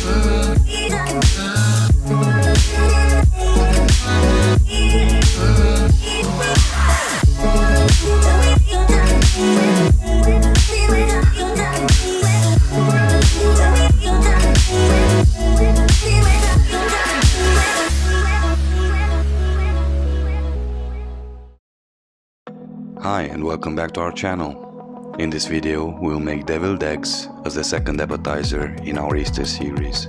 Hi and welcome back to our channel. In this video we will make deviled eggs as the second appetizer in our Easter series.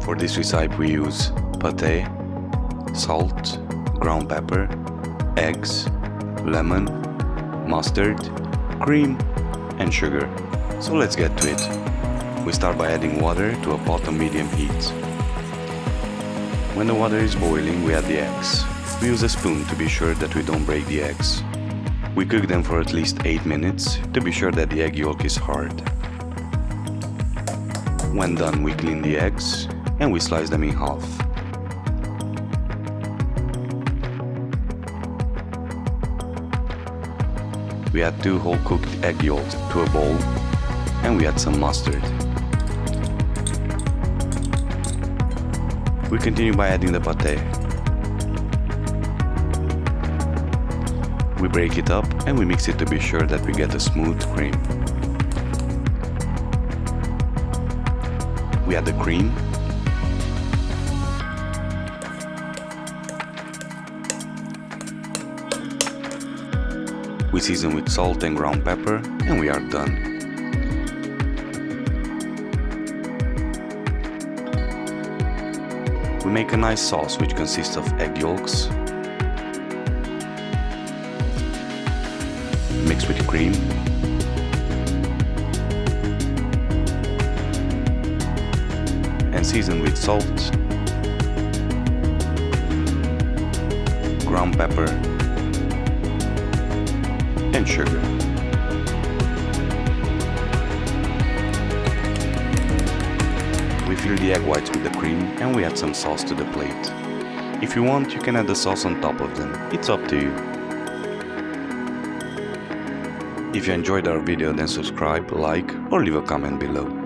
For this recipe we use pate, salt, ground pepper, eggs, lemon, mustard, cream and sugar. So let's get to it. We start by adding water to a pot on medium heat. When the water is boiling we add the eggs. We use a spoon to be sure that we don't break the eggs. We cook them for at least 8 minutes to be sure that the egg yolk is hard. When done, we clean the eggs and we slice them in half. We add 2 whole cooked egg yolks to a bowl and we add some mustard. We continue by adding the pate. We break it up and we mix it to be sure that we get a smooth cream. We add the cream. We season with salt and ground pepper and we are done. We make a nice sauce which consists of egg yolks, mixed with cream, and seasoned with salt, ground pepper, and sugar. We fill the egg whites with the cream and we add some sauce to the plate. If you want, you can add the sauce on top of them. It's up to you. If you enjoyed our video, then subscribe, like or leave a comment below.